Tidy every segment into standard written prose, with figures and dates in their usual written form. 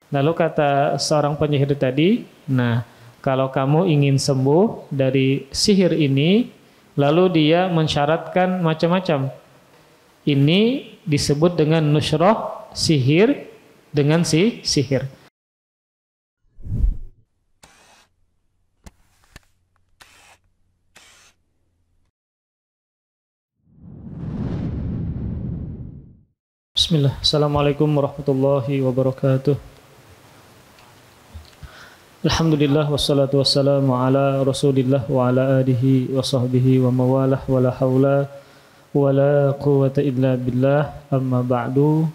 Lalu kata seorang penyihir tadi, nah kalau kamu ingin sembuh dari sihir ini, lalu dia mensyaratkan macam-macam. Ini disebut dengan nushrah, sihir dengan sihir. Bismillah. Assalamualaikum warahmatullahi wabarakatuh. Alhamdulillah wassalatu wassalamu ala Rasulillah wa ala alihi wa sahbihi wa mawalah wa la haula wa la quwwata illa billah, amma ba'du.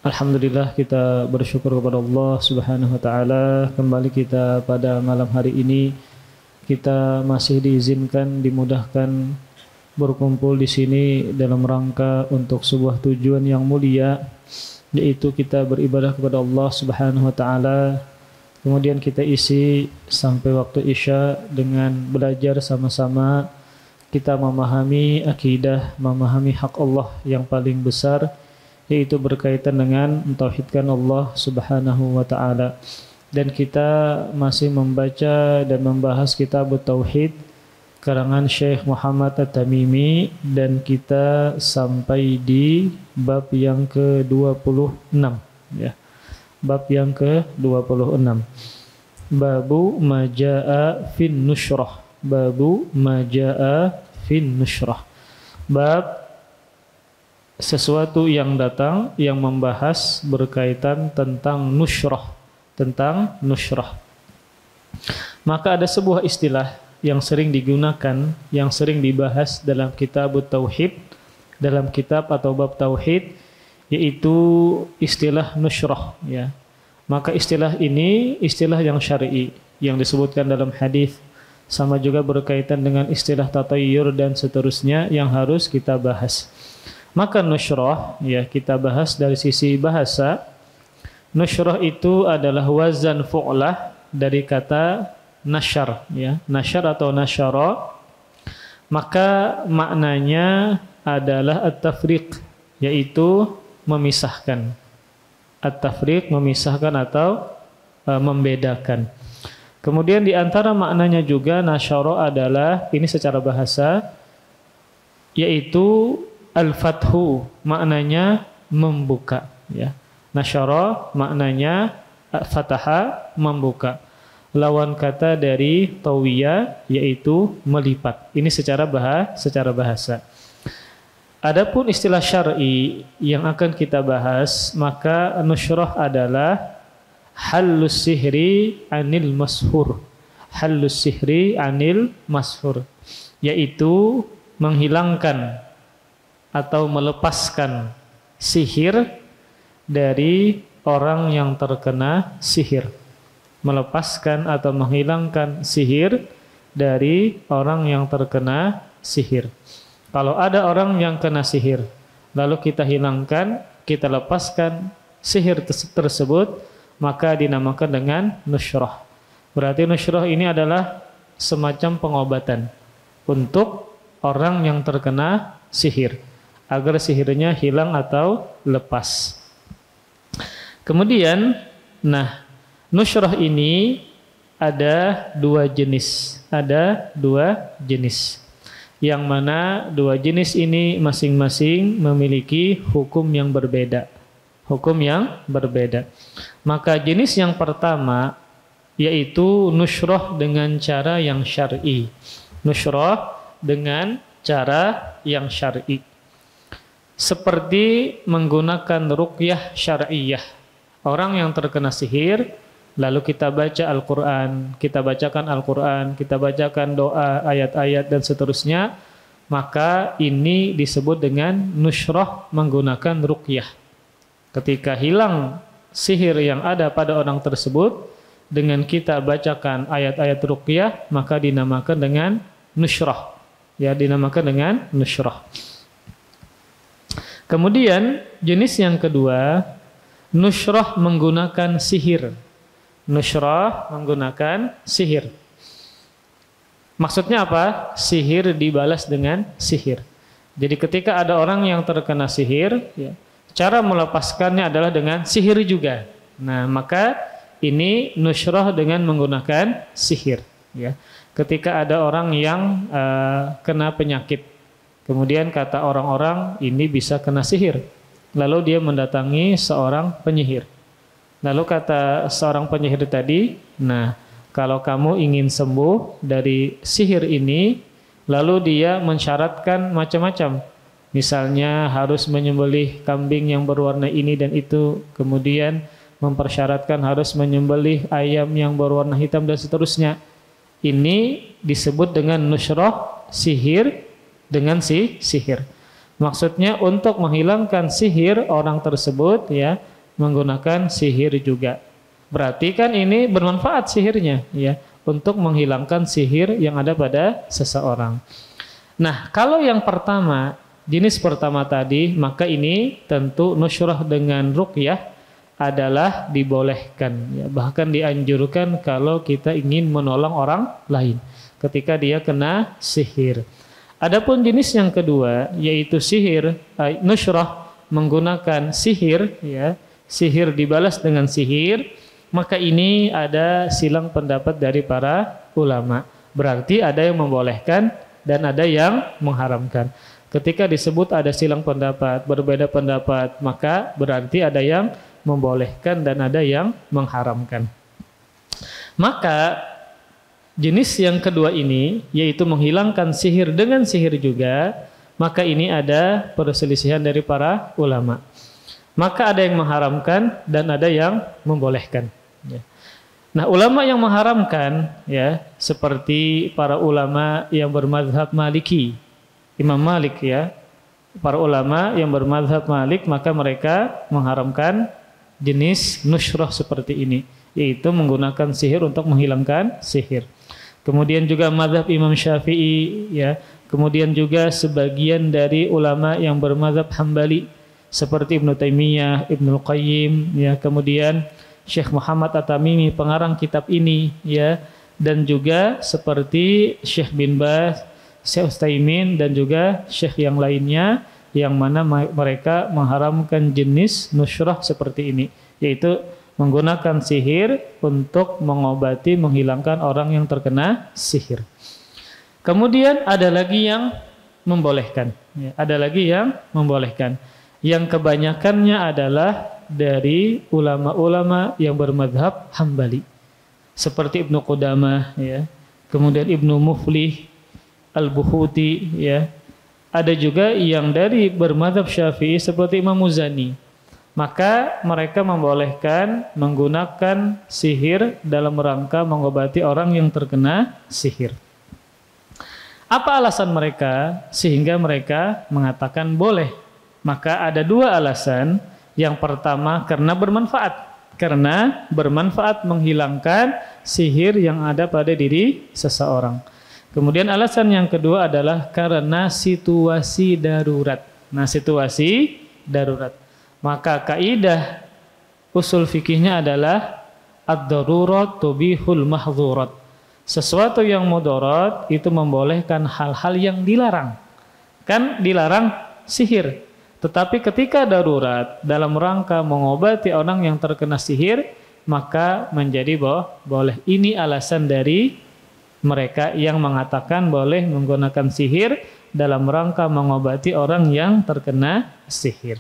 Alhamdulillah, kita bersyukur kepada Allah Subhanahu wa taala, kembali kita pada malam hari ini kita masih diizinkan, dimudahkan berkumpul di sini dalam rangka untuk sebuah tujuan yang mulia, yaitu kita beribadah kepada Allah Subhanahu wa taala. Kemudian kita isi sampai waktu Isya dengan belajar sama-sama kita memahami akidah, memahami hak Allah yang paling besar, yaitu berkaitan dengan mentauhidkan Allah Subhanahu wa taala. Dan kita masih membaca dan membahas kitab Tauhid karangan Syekh Muhammad At-Tamimi, dan kita sampai di bab yang ke-26 ya. Bab yang ke-26. Babu majaa fin nushrah. Babu majaa fin nushrah. Bab sesuatu yang datang yang membahas berkaitan tentang nushrah, tentang nushrah. Maka ada sebuah istilah yang sering digunakan, yang sering dibahas dalam kitab Tauhid, dalam kitab atau bab Tauhid, yaitu istilah nushrah ya. Maka istilah ini istilah yang syar'i yang disebutkan dalam hadis, sama juga berkaitan dengan istilah tatayyur dan seterusnya yang harus kita bahas. Maka nushrah ya, kita bahas dari sisi bahasa. Nushrah itu adalah wazan fu'lah dari kata nasyar ya, nasyar atau nasyara, maka maknanya adalah at-tafriq, yaitu memisahkan. At-tafriq, memisahkan atau membedakan. Kemudian di antara maknanya juga nasyara adalah, ini secara bahasa, yaitu al-fathu, maknanya membuka ya. Nasyara maknanya fataha, membuka. Lawan kata dari tawiya yaitu melipat. Ini secara bahasa. Adapun istilah syar'i yang akan kita bahas, maka nushrah adalah halus sihri anil mashur. Halus sihri anil mashur, yaitu menghilangkan atau melepaskan sihir dari orang yang terkena sihir. Melepaskan atau menghilangkan sihir dari orang yang terkena sihir. Kalau ada orang yang kena sihir, lalu kita hilangkan, kita lepaskan sihir tersebut, maka dinamakan dengan nushrah. Berarti nushrah ini adalah semacam pengobatan untuk orang yang terkena sihir, agar sihirnya hilang atau lepas. Kemudian, nushrah ini ada dua jenis. Ada dua jenis. Yang mana dua jenis ini masing-masing memiliki hukum yang berbeda. Hukum yang berbeda. Maka jenis yang pertama yaitu nushrah dengan cara yang syar'i. Nushrah dengan cara yang syar'i. Seperti menggunakan ruqyah syar'iyah. Orang yang terkena sihir, lalu kita baca Al-Quran, kita bacakan Al-Quran, kita bacakan doa, ayat-ayat, dan seterusnya, maka ini disebut dengan nushrah menggunakan ruqyah. Ketika hilang sihir yang ada pada orang tersebut, dengan kita bacakan ayat-ayat ruqyah, maka dinamakan dengan nushrah. Ya, dinamakan dengan nushrah. Kemudian, jenis yang kedua, nushrah menggunakan sihir. Nushrah menggunakan sihir. Maksudnya apa? Sihir dibalas dengan sihir. Jadi ketika ada orang yang terkena sihir, ya, cara melepaskannya adalah dengan sihir juga. Nah, maka ini nusyrah dengan menggunakan sihir, ya. Ketika ada orang yang kena penyakit, kemudian kata orang-orang ini bisa kena sihir, lalu dia mendatangi seorang penyihir. Lalu kata seorang penyihir tadi, nah, kalau kamu ingin sembuh dari sihir ini, lalu dia mensyaratkan macam-macam. Misalnya harus menyembelih kambing yang berwarna ini dan itu, kemudian mempersyaratkan harus menyembelih ayam yang berwarna hitam dan seterusnya. Ini disebut dengan nusyrah, sihir dengan sihir. Maksudnya untuk menghilangkan sihir orang tersebut, ya, menggunakan sihir juga. Berarti kan ini bermanfaat sihirnya, ya, untuk menghilangkan sihir yang ada pada seseorang. Nah, kalau yang pertama, jenis pertama tadi, maka ini tentu nusyrah dengan ruqyah adalah dibolehkan, ya, bahkan dianjurkan kalau kita ingin menolong orang lain ketika dia kena sihir. Adapun jenis yang kedua, yaitu sihir, nusyrah menggunakan sihir, ya, sihir dibalas dengan sihir, maka ini ada silang pendapat dari para ulama. Berarti ada yang membolehkan dan ada yang mengharamkan. Ketika disebut ada silang pendapat, berbeda pendapat, maka berarti ada yang membolehkan dan ada yang mengharamkan. Maka jenis yang kedua ini, yaitu menghilangkan sihir dengan sihir juga, maka ini ada perselisihan dari para ulama. Maka ada yang mengharamkan dan ada yang membolehkan. Nah, ulama yang mengharamkan, ya, seperti para ulama yang bermadzhab Maliki, Imam Malik, ya, para ulama yang bermadzhab Malik, maka mereka mengharamkan jenis nusyrah seperti ini, yaitu menggunakan sihir untuk menghilangkan sihir. Kemudian juga mazhab Imam Syafi'i, ya, kemudian juga sebagian dari ulama yang bermazhab Hambali seperti Ibnu Taimiyah, Ibnu Qayyim, ya, kemudian Syekh Muhammad At-Tamimi pengarang kitab ini, ya, dan juga seperti Syekh bin Baz, Syekh Utsaimin dan juga syekh yang lainnya, yang mana mereka mengharamkan jenis nusyrah seperti ini, yaitu menggunakan sihir untuk mengobati, menghilangkan orang yang terkena sihir. Kemudian ada lagi yang membolehkan, ya, ada lagi yang membolehkan. Yang kebanyakannya adalah dari ulama-ulama yang bermadhab Hambali, seperti Ibnu Qudamah, ya, kemudian Ibnu Muflih, Al-Buhuti, ya. Ada juga yang dari bermadzhab Syafi'i seperti Imam Muzani. Maka mereka membolehkan menggunakan sihir dalam rangka mengobati orang yang terkena sihir. Apa alasan mereka sehingga mereka mengatakan boleh? Maka ada dua alasan. Yang pertama karena bermanfaat. Karena bermanfaat menghilangkan sihir yang ada pada diri seseorang. Kemudian alasan yang kedua adalah karena situasi darurat. Nah, situasi darurat. Maka kaidah usul fikihnya adalah ad-darurat tubihul mahdzurat. Sesuatu yang mudarat itu membolehkan hal-hal yang dilarang. Kan dilarang sihir. Tetapi ketika darurat dalam rangka mengobati orang yang terkena sihir, maka menjadi boleh. Ini alasan dari mereka yang mengatakan boleh menggunakan sihir dalam rangka mengobati orang yang terkena sihir.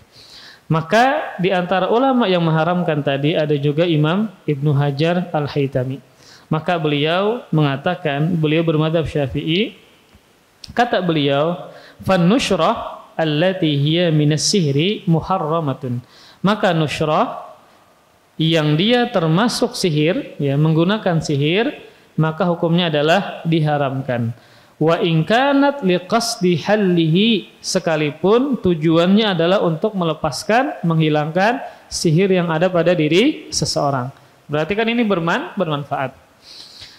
Maka di antara ulama yang mengharamkan tadi ada juga Imam Ibnu Hajar Al-Haytami. Maka beliau mengatakan, beliau bermadzhab Syafi'i, kata beliau, "Fan-nusyrah allati hiya minas sihri muharramatun." Maka nusyrah yang dia termasuk sihir, ya, menggunakan sihir, maka hukumnya adalah diharamkan. Wa in kanat liqasdi hallihi, sekalipun tujuannya adalah untuk melepaskan, menghilangkan sihir yang ada pada diri seseorang. Berarti kan ini bermanfaat.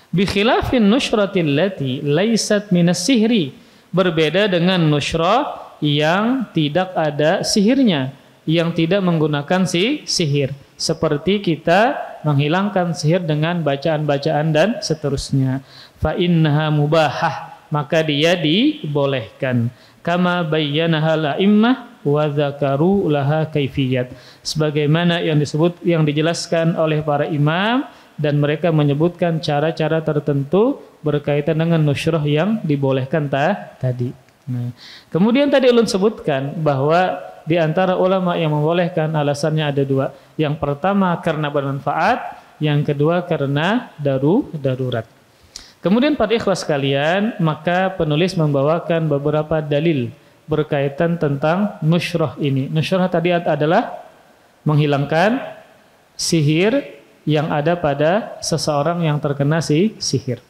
Bi khilafin nusyratil lati laysat minas sihri, berbeda dengan nusyrah yang tidak ada sihirnya, yang tidak menggunakan sihir. Seperti kita menghilangkan sihir dengan bacaan-bacaan dan seterusnya. Fa innaha mubahah, maka dia dibolehkan. Kama bayyanaha al-a'immah wa dzakaru laha kaifiyat. Sebagaimana yang dijelaskan oleh para imam dan mereka menyebutkan cara-cara tertentu berkaitan dengan nusyrah yang dibolehkan tadi. Nah, kemudian tadi ulun sebutkan bahwa di antara ulama yang membolehkan alasannya ada dua. Yang pertama karena bermanfaat, yang kedua karena darurat. Kemudian pada ikhwas sekalian, maka penulis membawakan beberapa dalil berkaitan tentang nusyrah ini. Nusyrah tadi adalah menghilangkan sihir yang ada pada seseorang yang terkena sihir.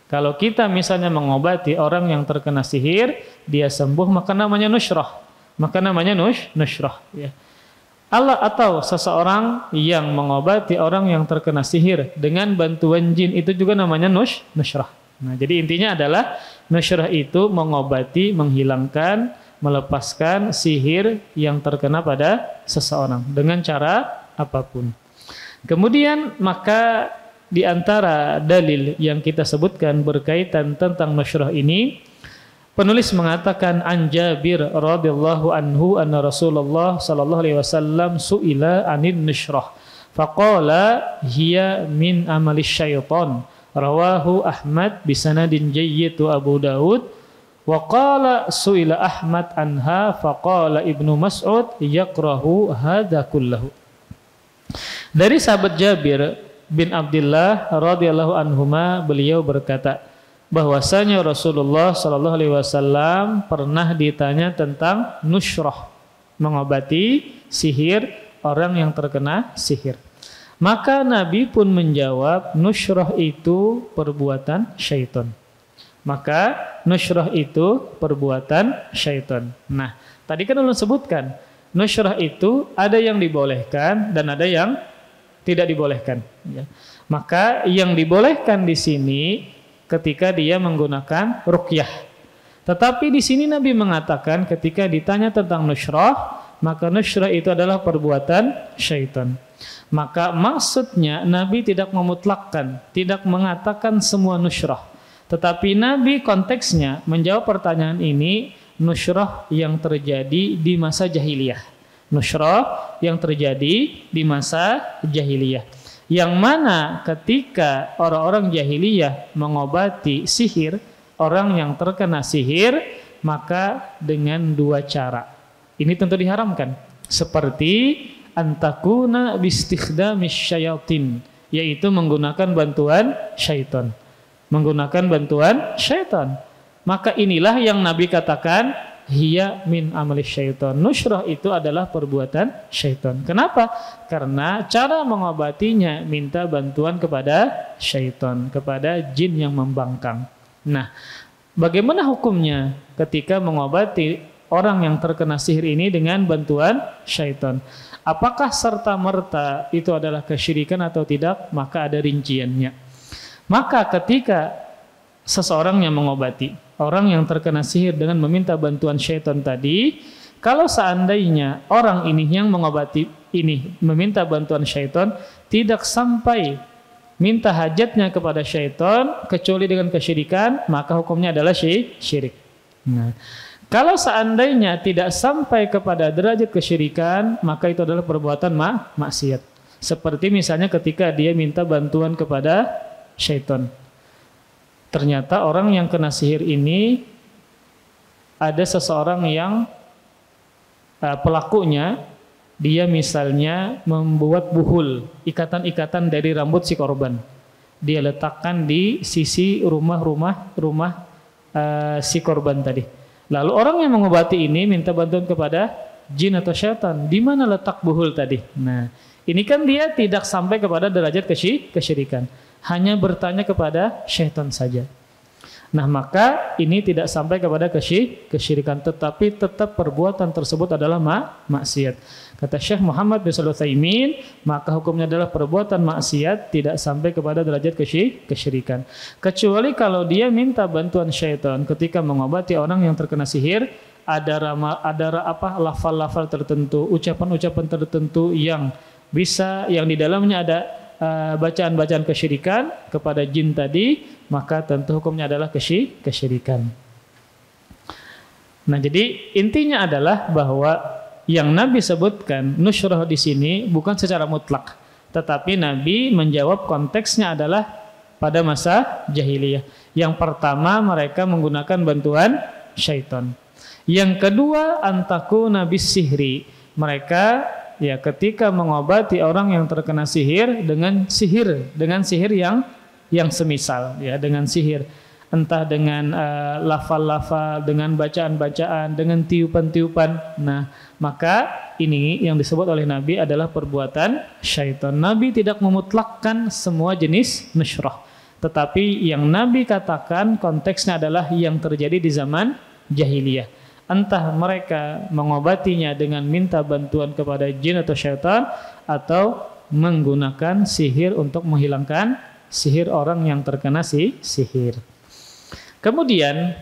Kalau kita misalnya mengobati orang yang terkena sihir, dia sembuh, maka namanya nusyrah. Maka namanya nusyrah. Ya. Allah atau seseorang yang mengobati orang yang terkena sihir dengan bantuan jin, itu juga namanya nusyrah. Nah, jadi intinya adalah nusyrah itu mengobati, menghilangkan, melepaskan sihir yang terkena pada seseorang dengan cara apapun. Kemudian maka di antara dalil yang kita sebutkan berkaitan tentang nusyrah ini, penulis mengatakan an Jabir radhiyallahu anhu anna Rasulullah sallallahu alaihi wasallam su'ila anin nusyrah faqala hiya min amali syaitan rawahu Ahmad bisanadin jayyid wa Abu Daud wa qala su'ila Ahmad anha faqala Ibnu Mas'ud yakrahu hadza kullahu. Dari sahabat Jabir bin Abdullah radhiyallahu anhuma, beliau berkata bahwasanya Rasulullah sallallahu alaihi wasallam pernah ditanya tentang nusyrah, mengobati sihir orang yang terkena sihir. Maka Nabi pun menjawab, nusyrah itu perbuatan syaitan. Maka nusyrah itu perbuatan syaitan. Nah, tadi kan ulun sebutkan, nusyrah itu ada yang dibolehkan dan ada yang tidak dibolehkan. Ya. Maka yang dibolehkan di sini ketika dia menggunakan ruqyah. Tetapi di sini Nabi mengatakan ketika ditanya tentang nusyrah, maka nusyrah itu adalah perbuatan syaitan. Maka maksudnya Nabi tidak memutlakkan, tidak mengatakan semua nusyrah. Tetapi Nabi konteksnya menjawab pertanyaan ini nusyrah yang terjadi di masa jahiliyah. Nusyrah yang terjadi di masa jahiliyah. Yang mana ketika orang-orang jahiliyah mengobati sihir, orang yang terkena sihir, maka dengan dua cara. Ini tentu diharamkan. Seperti antakuna bistikhdamis syayatin, yaitu menggunakan bantuan syaitan. Menggunakan bantuan syaitan. Maka inilah yang Nabi katakan hiya min amali syaitan. Nusyrah itu adalah perbuatan syaitan. Kenapa? Karena cara mengobatinya minta bantuan kepada syaitan, kepada jin yang membangkang. Nah, bagaimana hukumnya ketika mengobati orang yang terkena sihir ini dengan bantuan syaitan? Apakah serta-merta itu adalah kesyirikan atau tidak? Maka ada rinciannya. Maka ketika seseorang yang mengobati orang yang terkena sihir dengan meminta bantuan syaitan tadi, kalau seandainya orang ini yang mengobati ini meminta bantuan syaitan, tidak sampai minta hajatnya kepada syaitan kecuali dengan kesyirikan, maka hukumnya adalah syirik. Nah, kalau seandainya tidak sampai kepada derajat kesyirikan, maka itu adalah perbuatan maksiat. Seperti misalnya ketika dia minta bantuan kepada syaitan. Ternyata orang yang kena sihir ini ada seseorang yang pelakunya dia misalnya membuat buhul, ikatan-ikatan dari rambut si korban. Dia letakkan di sisi rumah si korban tadi. Lalu orang yang mengobati ini minta bantuan kepada jin atau syaitan. Di mana letak buhul tadi? Nah, ini kan dia tidak sampai kepada derajat kesyirikan. Hanya bertanya kepada syaitan saja. Nah, maka ini tidak sampai kepada kesyirikan, tetapi tetap perbuatan tersebut adalah maksiat. Kata Syekh Muhammad bin Shalih Al-Utsaimin, maka hukumnya adalah perbuatan maksiat, tidak sampai kepada derajat kesyirikan. Kecuali kalau dia minta bantuan syaitan ketika mengobati orang yang terkena sihir, ada lafal-lafal tertentu, ucapan-ucapan tertentu yang di dalamnya ada bacaan-bacaan kesyirikan kepada jin tadi, maka tentu hukumnya adalah kesyirikan. Nah, jadi intinya adalah bahwa yang Nabi sebutkan nushrah di sini bukan secara mutlak, tetapi Nabi menjawab konteksnya adalah pada masa jahiliyah. Yang pertama mereka menggunakan bantuan syaitan. Yang kedua antaku nabi sihri. Mereka ya ketika mengobati orang yang terkena sihir dengan sihir yang semisal ya, dengan sihir entah dengan lafal-lafal, dengan bacaan-bacaan, dengan tiupan-tiupan. Nah, maka ini yang disebut oleh Nabi adalah perbuatan syaitan. Nabi tidak memutlakkan semua jenis nushrah, tetapi yang Nabi katakan konteksnya adalah yang terjadi di zaman jahiliyah. Entah mereka mengobatinya dengan minta bantuan kepada jin atau syaitan, atau menggunakan sihir untuk menghilangkan sihir orang yang terkena sihir. Kemudian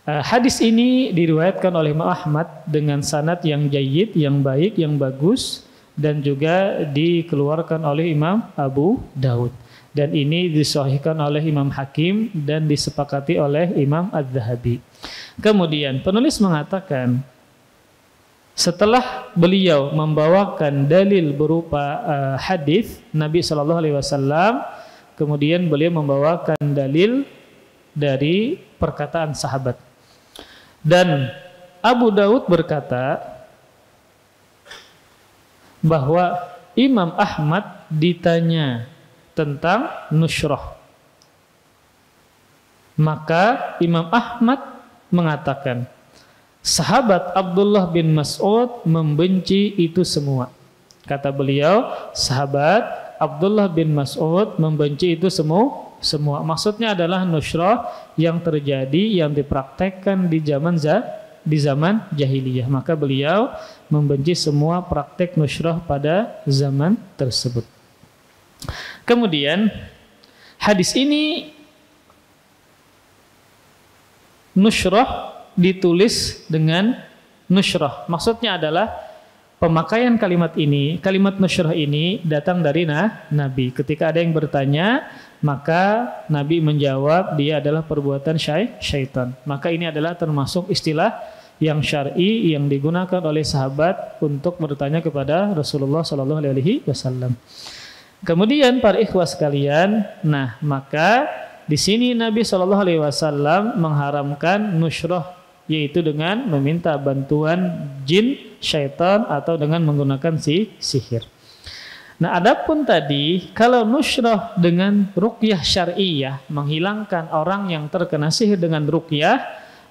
hadis ini diriwayatkan oleh Imam Ahmad dengan sanad yang jayyid, yang baik, yang bagus, dan juga dikeluarkan oleh Imam Abu Daud. Dan ini disahihkan oleh Imam Hakim dan disepakati oleh Imam Az-Zahabi. Kemudian penulis mengatakan setelah beliau membawakan dalil berupa hadis Nabi SAW, kemudian beliau membawakan dalil dari perkataan sahabat. Dan Abu Daud berkata bahwa Imam Ahmad ditanya tentang nushrah. Maka Imam Ahmad mengatakan, sahabat Abdullah bin Mas'ud membenci itu semua. Kata beliau, sahabat Abdullah bin Mas'ud membenci itu semua. Maksudnya adalah nushrah yang terjadi, yang dipraktekkan di zaman jahiliyah. Maka beliau membenci semua praktek nushrah pada zaman tersebut. Kemudian hadis ini nushrah ditulis dengan nushrah. Maksudnya adalah pemakaian kalimat ini, kalimat nushrah ini datang dari Nabi. Ketika ada yang bertanya, maka Nabi menjawab dia adalah perbuatan syaitan. Maka ini adalah termasuk istilah yang syar'i yang digunakan oleh sahabat untuk bertanya kepada Rasulullah SAW. Kemudian para ikhwas sekalian, nah maka di sini Nabi SAW mengharamkan nushrah, yaitu dengan meminta bantuan jin, syaitan, atau dengan menggunakan sihir. Nah, adapun tadi kalau nushrah dengan ruqyah syar'iyah, menghilangkan orang yang terkena sihir dengan ruqyah,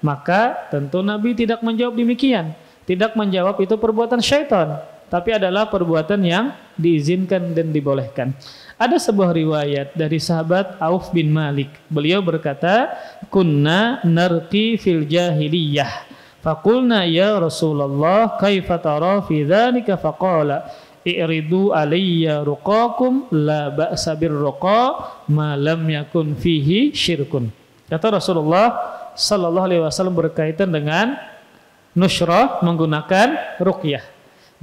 maka tentu Nabi tidak menjawab demikian. Tidak menjawab itu perbuatan syaitan, tapi adalah perbuatan yang diizinkan dan dibolehkan. Ada sebuah riwayat dari sahabat Auf bin Malik. Beliau berkata, "Kunna narqi fil jahiliyah. Faqulna ya Rasulullah, kaifa tara fi dzalika?" Faqala, "I'ridu alayya ruqakum la ba'sa birruqa ma lam yakun fihi syirkun." Kata Rasulullah sallallahu alaihi wasallam berkaitan dengan nushrah menggunakan ruqyah.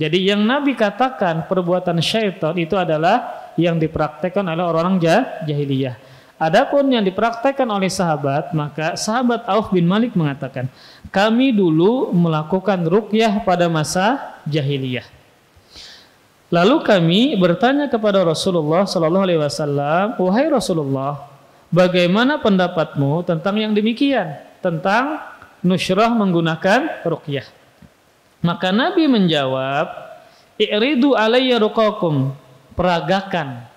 Jadi yang Nabi katakan perbuatan syaitan itu adalah yang dipraktekkan oleh orang jahiliyah. Adapun yang dipraktekkan oleh sahabat, maka sahabat Auf bin Malik mengatakan, kami dulu melakukan ruqyah pada masa jahiliyah. Lalu kami bertanya kepada Rasulullah sallallahu alaihi wasallam, "Wahai Rasulullah, bagaimana pendapatmu tentang yang demikian, tentang nushrah menggunakan ruqyah?" Maka Nabi menjawab, "I'ridu alayya ruqakum." Peragakan,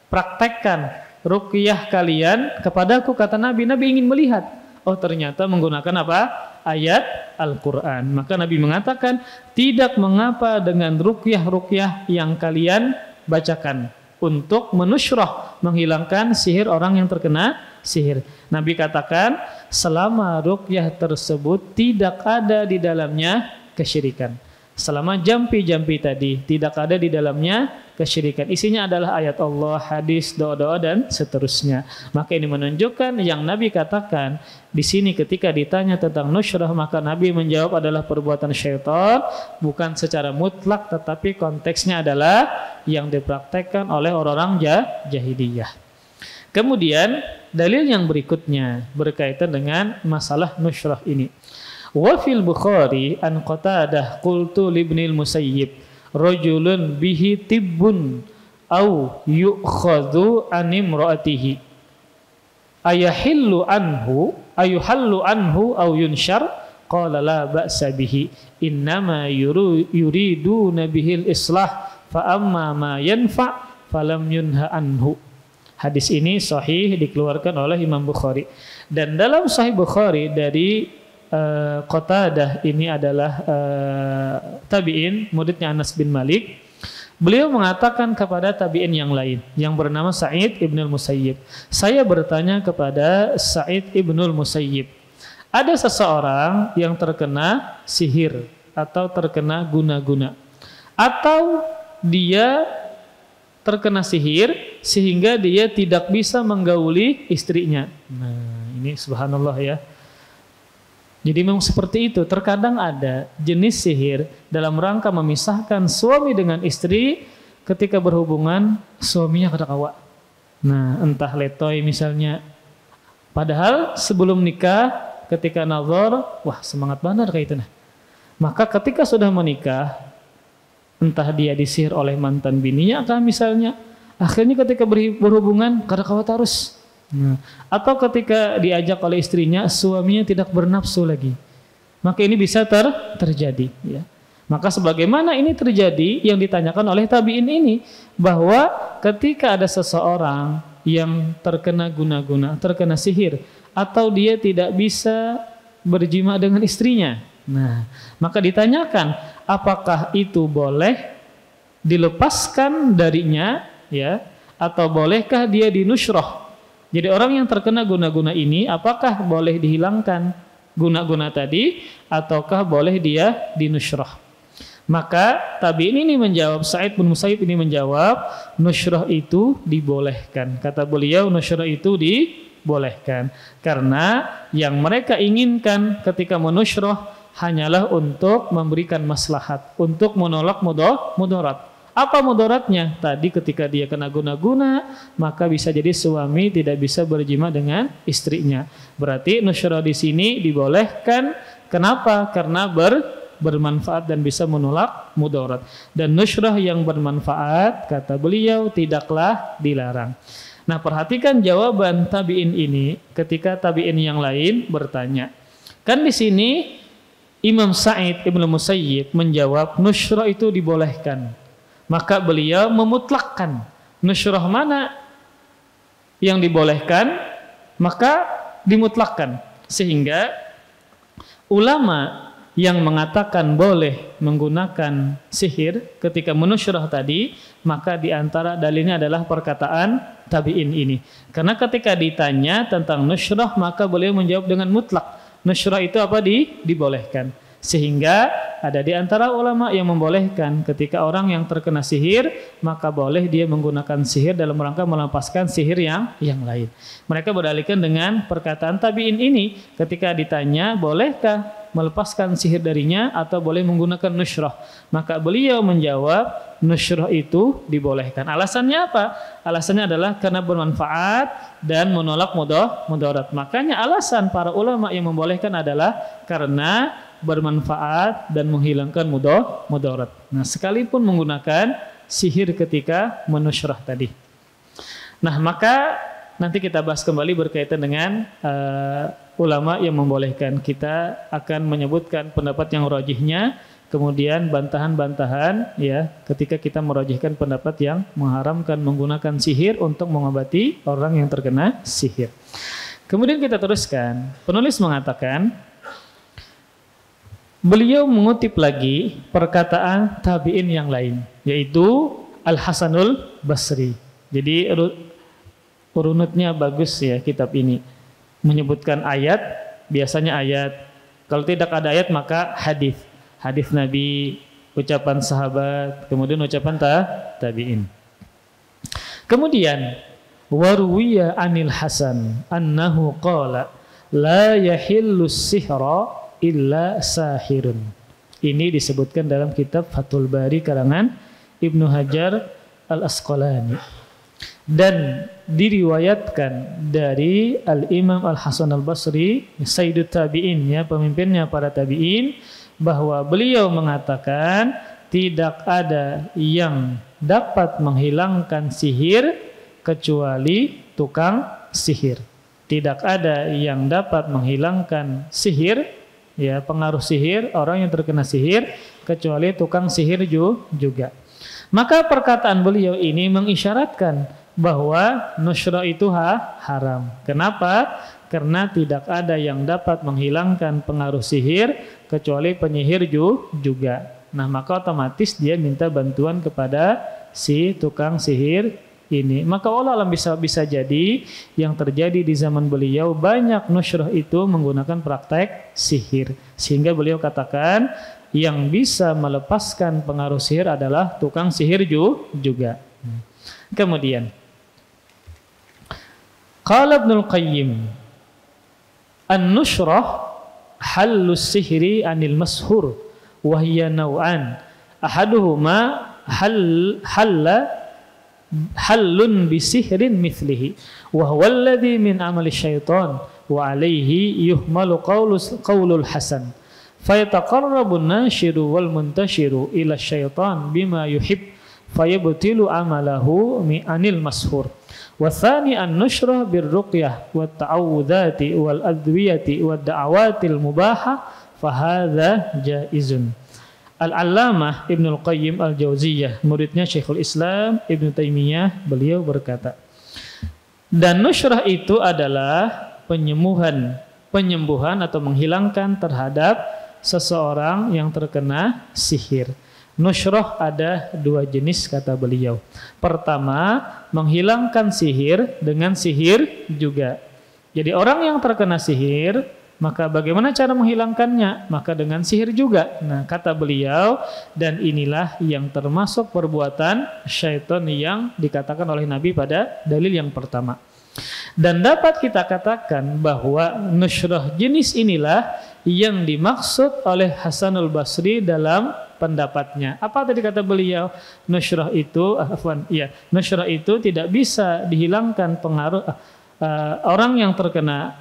praktekkan ruqyah kalian kepadaku, kata Nabi. Nabi ingin melihat, oh ternyata menggunakan apa? Ayat Al-Quran. Maka Nabi mengatakan, tidak mengapa dengan ruqyah-ruqyah yang kalian bacakan untuk menushrah, menghilangkan sihir orang yang terkena sihir. Nabi katakan, selama ruqyah tersebut tidak ada di dalamnya kesyirikan. Selama jampi-jampi tadi tidak ada di dalamnya kesyirikan. Isinya adalah ayat Allah, hadis, doa-doa dan seterusnya. Maka ini menunjukkan yang Nabi katakan di sini ketika ditanya tentang nushrah, maka Nabi menjawab adalah perbuatan syaitan, bukan secara mutlak, tetapi konteksnya adalah yang dipraktekkan oleh orang-orang jahiliyah. Kemudian dalil yang berikutnya berkaitan dengan masalah nushrah ini. Wa fil Bukhari an Qatadah qultu li Ibnil Musayyib rajulun bihi tibbun au yu'khadhu an imraatihi ayuhallu anhu au yunshar qala la ba'sa bihi innama yuriduna bihil islah fa amma ma yanfa falam yunha anhu. Hadis ini sahih dikeluarkan oleh Imam Bukhari, dan dalam Sahih Bukhari dari Qatadah ini adalah tabi'in, muridnya Anas bin Malik. Beliau mengatakan kepada tabi'in yang lain yang bernama Sa'id ibnul Musayyib, saya bertanya kepada Sa'id ibnul Musayyib, ada seseorang yang terkena sihir atau terkena guna-guna, atau dia terkena sihir sehingga dia tidak bisa menggauli istrinya. Nah, ini subhanallah ya. Jadi memang seperti itu. Terkadang ada jenis sihir dalam rangka memisahkan suami dengan istri ketika berhubungan suaminya kadakawa. Nah, entah letoy misalnya. Padahal sebelum nikah ketika nazar, wah semangat banget kayak itu nah. Maka ketika sudah menikah, entah dia disihir oleh mantan bininya kah misalnya, akhirnya ketika berhubungan kadakawa terus. Nah, atau ketika diajak oleh istrinya, suaminya tidak bernafsu lagi, maka ini bisa terjadi ya. Maka sebagaimana ini terjadi yang ditanyakan oleh tabi'in ini, bahwa ketika ada seseorang yang terkena guna-guna, terkena sihir, atau dia tidak bisa berjima dengan istrinya, nah maka ditanyakan apakah itu boleh dilepaskan darinya ya, atau bolehkah dia dinusyrah. Jadi orang yang terkena guna-guna ini apakah boleh dihilangkan guna-guna tadi ataukah boleh dia dinusyrah? Maka tabi'in ini menjawab, Sa'id bin Musayyib ini menjawab, nusyrah itu dibolehkan. Kata beliau, nusyrah itu dibolehkan karena yang mereka inginkan ketika menusyrah hanyalah untuk memberikan maslahat, untuk menolak mudarat. Apa mudaratnya? Tadi ketika dia kena guna-guna, maka bisa jadi suami tidak bisa berjima dengan istrinya. Berarti nusyrah di sini dibolehkan. Kenapa? Karena bermanfaat dan bisa menolak mudarat. Dan nusyrah yang bermanfaat, kata beliau, tidaklah dilarang. Nah, perhatikan jawaban tabi'in ini ketika tabi'in yang lain bertanya. Kan di sini Imam Sa'id ibn Musayyib menjawab nusyrah itu dibolehkan. Maka beliau memutlakkan nusyrah mana yang dibolehkan, maka dimutlakkan. Sehingga ulama yang mengatakan boleh menggunakan sihir ketika menusyrah tadi, maka diantara dalilnya adalah perkataan tabi'in ini. Karena ketika ditanya tentang nusyrah, maka beliau menjawab dengan mutlak. Nusyrah itu apa? Dibolehkan. Sehingga ada di antara ulama yang membolehkan ketika orang yang terkena sihir, maka boleh dia menggunakan sihir dalam rangka melepaskan sihir yang lain. Mereka berdalilkan dengan perkataan tabi'in ini ketika ditanya bolehkah melepaskan sihir darinya atau boleh menggunakan nusyrah, maka beliau menjawab nusyrah itu dibolehkan. Alasannya apa? Alasannya adalah karena bermanfaat dan menolak mudarat. Makanya alasan para ulama yang membolehkan adalah karena bermanfaat dan menghilangkan mudarat. Nah, sekalipun menggunakan sihir ketika menusyrah tadi. Nah, maka nanti kita bahas kembali berkaitan dengan ulama yang membolehkan. Kita akan menyebutkan pendapat yang rajihnya, kemudian bantahan-bantahan ya ketika kita merajihkan pendapat yang mengharamkan menggunakan sihir untuk mengobati orang yang terkena sihir. Kemudian kita teruskan. Penulis mengatakan, beliau mengutip lagi perkataan tabi'in yang lain, yaitu Al-Hasanul Basri. Jadi urunutnya bagus ya kitab ini. Menyebutkan ayat, biasanya ayat. Kalau tidak ada ayat maka hadis. Hadis Nabi, ucapan sahabat, kemudian ucapan tabi'in. Kemudian waruwiya anil Hasan annahu qala la yahillu sihra illa sahirun. Ini disebutkan dalam kitab Fathul Bari karangan Ibnu Hajar Al-Asqalani. Dan diriwayatkan dari Al-Imam Al-Hasan Al-Basri, Sayyidut Tabi'in, ya, pemimpinnya para tabi'in, bahwa beliau mengatakan tidak ada yang dapat menghilangkan sihir kecuali tukang sihir. Tidak ada yang dapat menghilangkan sihir, ya, pengaruh sihir, orang yang terkena sihir, kecuali tukang sihir juga. Maka perkataan beliau ini mengisyaratkan bahwa nusyrah itu haram. Kenapa? Karena tidak ada yang dapat menghilangkan pengaruh sihir kecuali penyihir juga. Nah, maka otomatis dia minta bantuan kepada si tukang sihir ini. Maka wallahu alam bisa jadi yang terjadi di zaman beliau banyak nusyrah itu menggunakan praktek sihir. Sehingga beliau katakan yang bisa melepaskan pengaruh sihir adalah tukang sihir juga. Kemudian qala Ibnul Qayyim an-nusyrah halus sihri anil mashur wa hiya naw'an ahaduhuma hallun bisihrin mithlihi wa huwa alladhi min amali syaitan wa alayhi yuhmalu qawlul hasan fayataqarrabu an-nashiru wal muntashiru ila syaitan bima yuhib fayabtilu amalahu anil mashur. Wa tsani an-nushrah bir-ruqyah wa ta'awudzati wal adwiyati wad da'awatil mubahah fa hadza jaizun. Al-Allamah Ibnul Qayyim Al-Jauziyah, muridnya Syekhul Islam Ibnu Taimiyah, beliau berkata, dan nushrah itu adalah penyembuhan atau menghilangkan terhadap seseorang yang terkena sihir. Nushrah ada dua jenis kata beliau. Pertama, menghilangkan sihir dengan sihir juga. Jadi orang yang terkena sihir, maka bagaimana cara menghilangkannya? Maka dengan sihir juga. Nah, kata beliau, dan inilah yang termasuk perbuatan syaitan yang dikatakan oleh Nabi pada dalil yang pertama. Dan dapat kita katakan bahwa nushrah jenis inilah yang dimaksud oleh Hasanul Basri dalam pendapatnya. Apa tadi kata beliau? Nushrah itu tidak bisa dihilangkan pengaruh orang yang terkena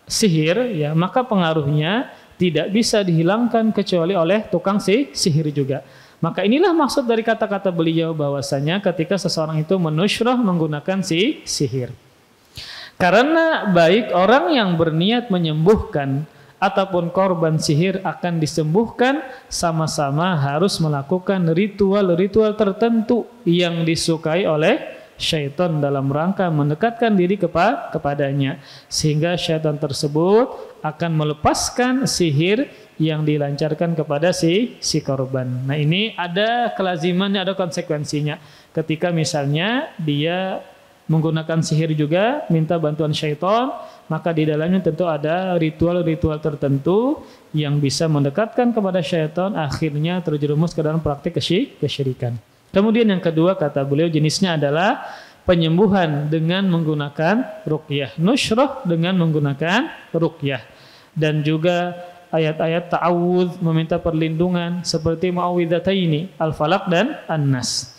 sihir, ya, maka pengaruhnya tidak bisa dihilangkan kecuali oleh tukang sihir juga. Maka inilah maksud dari kata-kata beliau bahwasanya ketika seseorang itu menushrah menggunakan sihir. Karena baik orang yang berniat menyembuhkan ataupun korban sihir akan disembuhkan, sama-sama harus melakukan ritual-ritual tertentu yang disukai oleh syaitan dalam rangka mendekatkan diri kepadanya, sehingga syaitan tersebut akan melepaskan sihir yang dilancarkan kepada si korban. Nah, ini ada kelazimannya, ada konsekuensinya. Ketika misalnya dia menggunakan sihir juga, minta bantuan syaitan, maka di dalamnya tentu ada ritual-ritual tertentu yang bisa mendekatkan kepada syaitan, akhirnya terjerumus ke dalam praktik kesyirikan. Kemudian yang kedua kata beliau jenisnya adalah penyembuhan dengan menggunakan ruqyah, nushrah dengan menggunakan ruqyah, dan juga ayat-ayat ta'awudz, meminta perlindungan seperti muawwidzataini, al-falaq dan an-nas.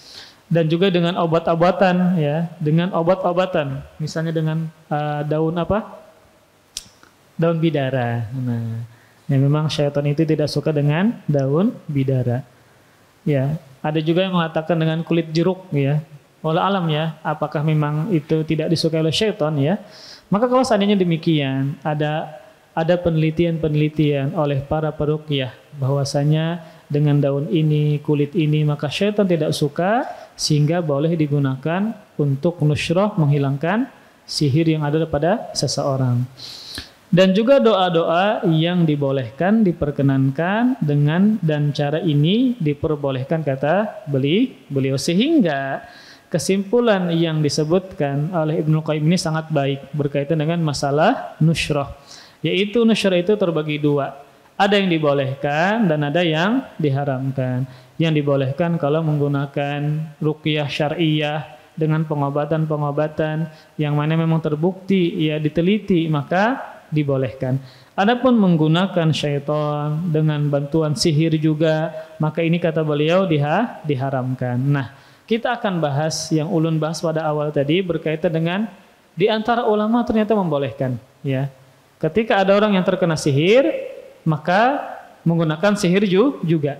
Dan juga dengan obat-obatan, ya, dengan obat-obatan, misalnya dengan daun bidara. Nah, ya, memang syaitan itu tidak suka dengan daun bidara. Ya, ada juga yang mengatakan dengan kulit jeruk, ya. Wallahu alam, ya, apakah memang itu tidak disukai oleh syaitan, ya. Maka kalau seandainya demikian, ada penelitian-penelitian oleh para peruqyah bahwasanya dengan daun ini, kulit ini, maka syaitan tidak suka, sehingga boleh digunakan untuk nushrah, menghilangkan sihir yang ada pada seseorang. Dan juga doa-doa yang dibolehkan, diperkenankan dengan, dan cara ini diperbolehkan kata beliau, sehingga kesimpulan yang disebutkan oleh Ibnul Qayyim ini sangat baik berkaitan dengan masalah nushrah, yaitu nushrah itu terbagi dua. Ada yang dibolehkan dan ada yang diharamkan. Yang dibolehkan kalau menggunakan ruqyah syar'iyah dengan pengobatan-pengobatan yang mana memang terbukti, ya, diteliti, maka dibolehkan. Adapun menggunakan syaitan dengan bantuan sihir juga, maka ini kata beliau diharamkan. Nah, Kita akan bahas yang ulun bahas pada awal tadi berkaitan dengan di antara ulama ternyata membolehkan, ya. Ketika ada orang yang terkena sihir, maka menggunakan sihir juga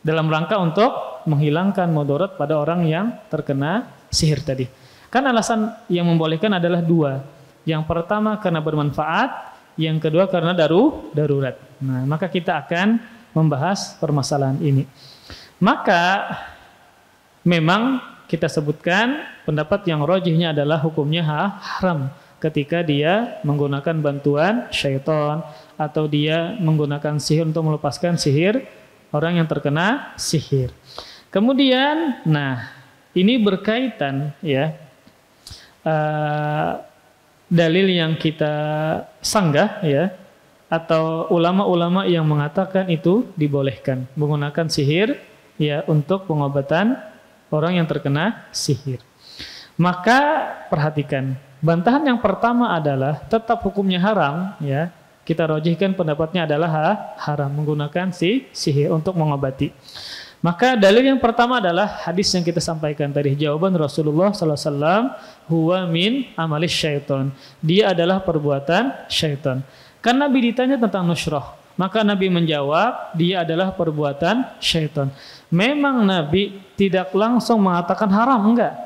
dalam rangka untuk menghilangkan mudarat pada orang yang terkena sihir tadi. Kan alasan yang membolehkan adalah dua. Yang pertama karena bermanfaat, yang kedua karena darurat. Nah, maka kita akan membahas permasalahan ini. Maka memang kita sebutkan pendapat yang rajihnya adalah hukumnya haram ketika dia menggunakan bantuan syaitan atau dia menggunakan sihir untuk melepaskan sihir orang yang terkena sihir. Kemudian, nah ini berkaitan ya dalil yang kita sanggah ya, atau ulama-ulama yang mengatakan itu dibolehkan menggunakan sihir ya untuk pengobatan orang yang terkena sihir. Maka perhatikan, bantahan yang pertama adalah tetap hukumnya haram ya. Kita rajihkan pendapatnya adalah haram menggunakan sihir untuk mengobati. Maka dalil yang pertama adalah hadis yang kita sampaikan tadi, jawaban Rasulullah SAW, huwa min amalis syaitan. Dia adalah perbuatan syaitan. Kan Nabi ditanya tentang nushrah, maka Nabi menjawab, dia adalah perbuatan syaitan. Memang Nabi tidak langsung mengatakan haram, enggak.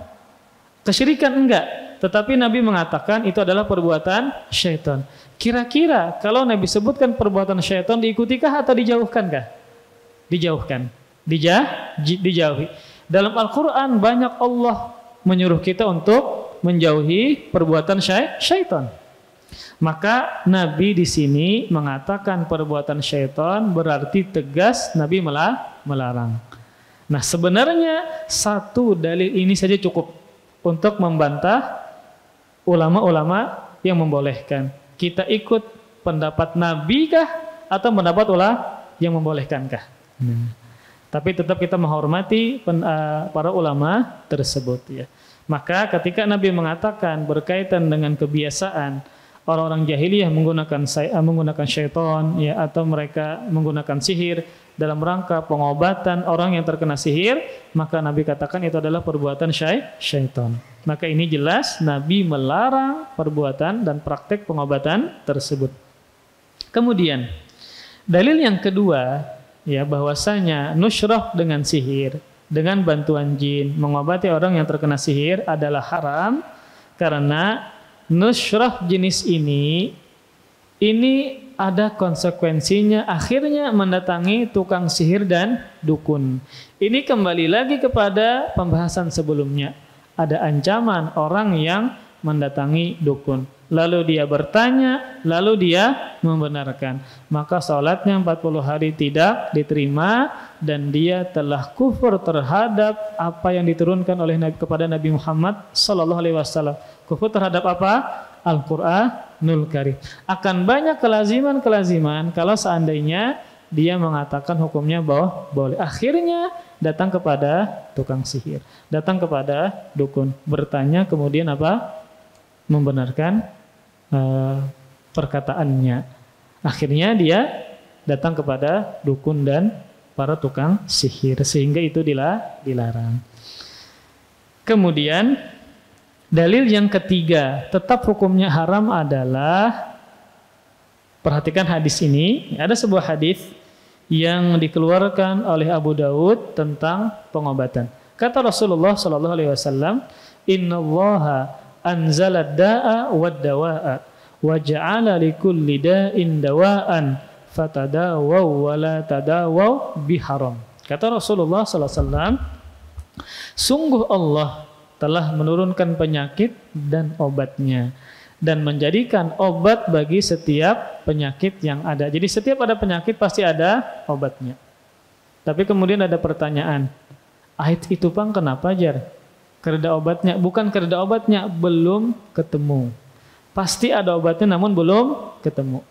Kesyirikan enggak. Tetapi Nabi mengatakan itu adalah perbuatan syaitan. Kira-kira kalau Nabi sebutkan perbuatan syaitan, diikutikah atau dijauhkankah? Dijauhkan. Dijauhi. Dalam Al-Quran banyak Allah menyuruh kita untuk menjauhi perbuatan syaitan. Maka Nabi di sini mengatakan perbuatan syaitan berarti tegas Nabi melarang. Nah, sebenarnya satu dalil ini saja cukup untuk membantah ulama-ulama yang membolehkan. Kita ikut pendapat Nabi kah atau pendapat ulama yang membolehkankah? Tapi tetap kita menghormati para ulama tersebut ya. Maka ketika Nabi mengatakan berkaitan dengan kebiasaan orang-orang jahiliyah menggunakan syaitan ya, atau mereka menggunakan sihir dalam rangka pengobatan orang yang terkena sihir, maka Nabi katakan itu adalah perbuatan syaitan. Maka ini jelas Nabi melarang perbuatan dan praktek pengobatan tersebut. Kemudian dalil yang kedua ya, bahwasanya nushrah dengan sihir, dengan bantuan jin, mengobati orang yang terkena sihir adalah haram karena nushrah jenis ini ada konsekuensinya, akhirnya mendatangi tukang sihir dan dukun. Ini kembali lagi kepada pembahasan sebelumnya. Ada ancaman orang yang mendatangi dukun. Lalu dia bertanya, lalu dia membenarkan. Maka salatnya 40 hari tidak diterima dan dia telah kufur terhadap apa yang diturunkan oleh Nabi kepada Nabi Muhammad sallallahu alaihi wasallam. Kufur terhadap apa? Al-Qur'anul Karim. Akan banyak kelaziman-kelaziman kalau seandainya dia mengatakan hukumnya bahwa boleh. Akhirnya datang kepada tukang sihir, datang kepada dukun, bertanya kemudian apa? Membenarkan perkataannya. Akhirnya dia datang kepada dukun dan para tukang sihir, sehingga itu dilarang. Kemudian dalil yang ketiga tetap hukumnya haram adalah, perhatikan hadis ini, ada sebuah hadis yang dikeluarkan oleh Abu Dawud tentang pengobatan. Kata Rasulullah SAW, Innallaha anzala da'a wad dawa'a wa ja'ala likulli da'in dawa'an fatadawaw wa la tadawaw biharam. Kata Rasulullah SAW, sungguh Allah telah menurunkan penyakit dan obatnya dan menjadikan obat bagi setiap penyakit yang ada. Jadi setiap ada penyakit pasti ada obatnya. Tapi kemudian ada pertanyaan, ayat itu Bang kenapa Jar? Kereda obatnya, bukan kereda obatnya, belum ketemu. Pasti ada obatnya namun belum ketemu.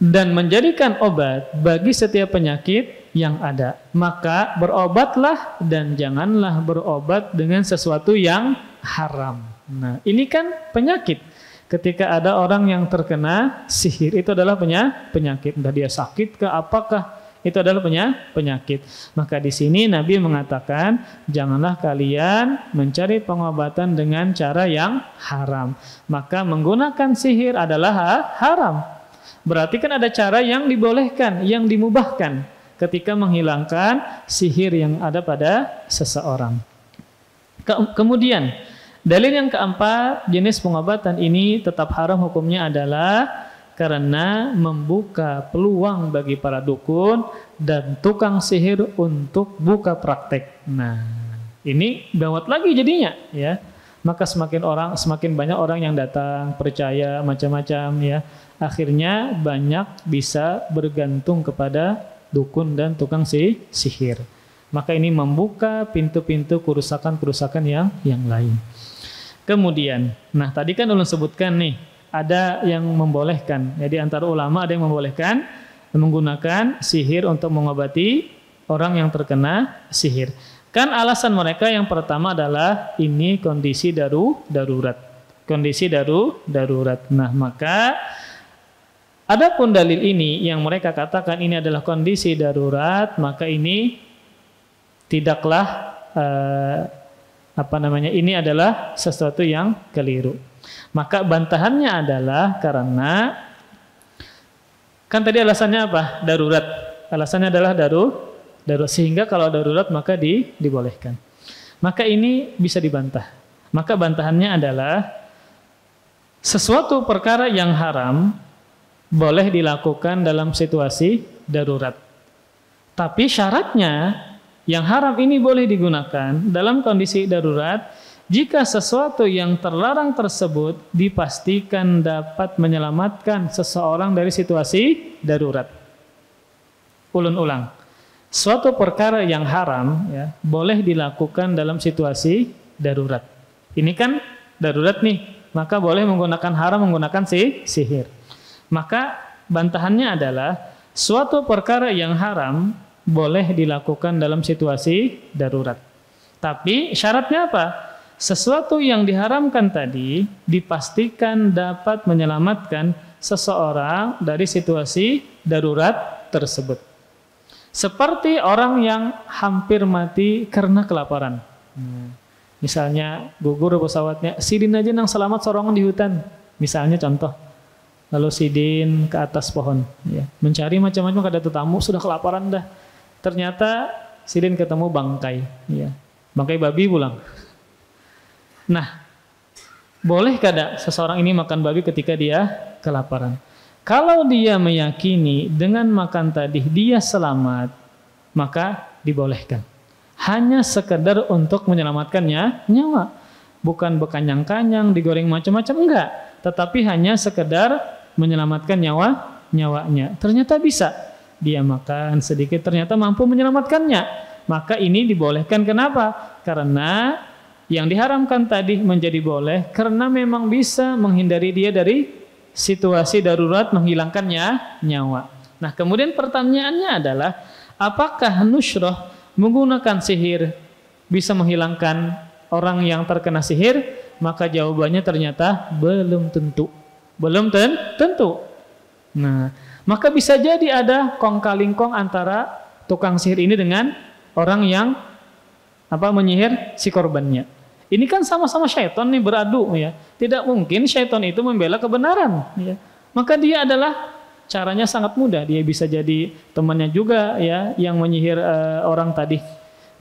Dan menjadikan obat bagi setiap penyakit yang ada. Maka berobatlah dan janganlah berobat dengan sesuatu yang haram. Nah, ini kan penyakit. Ketika ada orang yang terkena sihir, itu adalah penyakit. Entah dia sakit ke apakah, itu adalah penyakit. Maka di sini Nabi mengatakan, janganlah kalian mencari pengobatan dengan cara yang haram. Maka menggunakan sihir adalah haram. Berarti kan ada cara yang dibolehkan, yang dimubahkan ketika menghilangkan sihir yang ada pada seseorang. Kemudian, dalil yang keempat, jenis pengobatan ini tetap haram hukumnya adalah karena membuka peluang bagi para dukun dan tukang sihir untuk buka praktek. Nah, ini gawat lagi jadinya, ya. Maka semakin banyak orang yang datang percaya macam-macam, ya. Akhirnya banyak bisa bergantung kepada dukun dan tukang sihir. Maka ini membuka pintu-pintu kerusakan-kerusakan yang lain. Kemudian, nah tadi kan ulun sebutkan nih, ada yang membolehkan. Jadi antara ulama ada yang membolehkan menggunakan sihir untuk mengobati orang yang terkena sihir. Kan alasan mereka yang pertama adalah ini kondisi darurat. Kondisi darurat. Nah, maka adapun dalil ini yang mereka katakan ini adalah kondisi darurat, maka ini tidaklah ini adalah sesuatu yang keliru. Maka bantahannya adalah karena kan tadi alasannya apa? Darurat. Alasannya adalah darurat, sehingga kalau darurat maka dibolehkan. Maka ini bisa dibantah. Maka bantahannya adalah sesuatu perkara yang haram boleh dilakukan dalam situasi darurat. Tapi syaratnya yang haram ini boleh digunakan dalam kondisi darurat jika sesuatu yang terlarang tersebut dipastikan dapat menyelamatkan seseorang dari situasi darurat. Ulun ulang. Suatu perkara yang haram ya, boleh dilakukan dalam situasi darurat. Ini kan darurat nih, maka boleh menggunakan haram menggunakan sihir. Maka bantahannya adalah suatu perkara yang haram boleh dilakukan dalam situasi darurat. Tapi syaratnya apa? Sesuatu yang diharamkan tadi dipastikan dapat menyelamatkan seseorang dari situasi darurat tersebut. Seperti orang yang hampir mati karena kelaparan. Misalnya gugur pesawatnya, sidin aja nang selamat sorongan di hutan. Misalnya contoh. Lalu sidin ke atas pohon, ya. Mencari macam-macam, kada tamu, sudah kelaparan dah. Ternyata sidin ketemu bangkai, ya. Bangkai babi pulang. Nah, boleh kada seseorang ini makan babi ketika dia kelaparan? Kalau dia meyakini dengan makan tadi dia selamat, maka dibolehkan. Hanya sekedar untuk menyelamatkannya nyawa. Bukan bekanyang-kanyang, digoreng macam-macam, enggak. Tetapi hanya sekedar menyelamatkan nyawanya. Ternyata bisa. Dia makan sedikit, ternyata mampu menyelamatkannya. Maka ini dibolehkan. Kenapa? Karena yang diharamkan tadi menjadi boleh karena memang bisa menghindari dia dari situasi darurat, menghilangkannya nyawa. Nah, kemudian pertanyaannya adalah apakah nusroh menggunakan sihir bisa menghilangkan orang yang terkena sihir? Maka jawabannya ternyata belum tentu. Belum tentu. Nah, maka bisa jadi ada kong-kalingkong antara tukang sihir ini dengan orang yang menyihir si korbannya. Ini kan sama-sama syaitan nih beradu, ya. Tidak mungkin syaitan itu membela kebenaran, ya. Maka dia adalah caranya sangat mudah. Dia bisa jadi temannya juga, ya, yang menyihir orang tadi.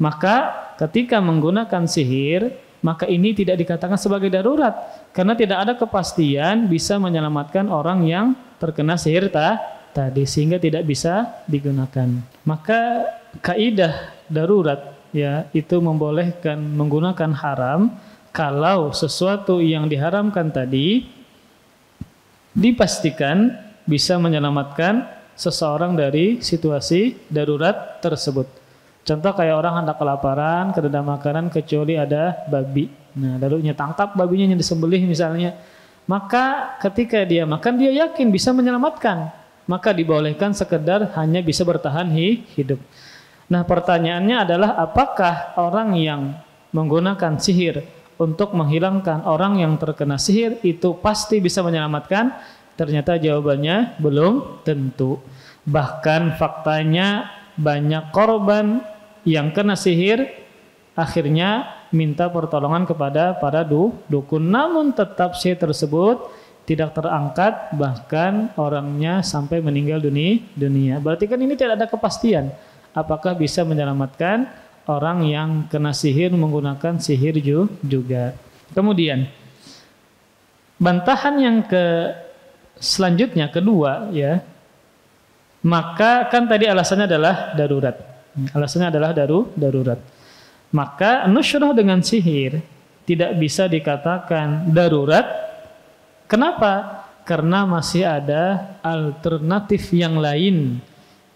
Maka ketika menggunakan sihir, maka ini tidak dikatakan sebagai darurat karena tidak ada kepastian bisa menyelamatkan orang yang terkena sihir tadi sehingga tidak bisa digunakan. Maka kaidah darurat ya itu membolehkan menggunakan haram kalau sesuatu yang diharamkan tadi dipastikan bisa menyelamatkan seseorang dari situasi darurat tersebut. Contoh kayak orang hendak kelaparan, kedada makanan kecuali ada babi. Nah, lalu tangkap babinya yang disembelih misalnya. Maka ketika dia makan dia yakin bisa menyelamatkan. Maka dibolehkan sekedar hanya bisa bertahan hidup. Nah, pertanyaannya adalah apakah orang yang menggunakan sihir untuk menghilangkan orang yang terkena sihir itu pasti bisa menyelamatkan? Ternyata jawabannya belum tentu. Bahkan faktanya banyak korban yang kena sihir akhirnya minta pertolongan kepada para dukun, namun tetap sihir tersebut tidak terangkat, bahkan orangnya sampai meninggal dunia. Berarti kan ini tidak ada kepastian apakah bisa menyelamatkan orang yang kena sihir menggunakan sihir juga. Kemudian bantahan yang selanjutnya kedua ya, maka kan tadi alasannya adalah darurat. Alasannya adalah darurat. Maka nusyrah dengan sihir tidak bisa dikatakan darurat. Kenapa? Karena masih ada alternatif yang lain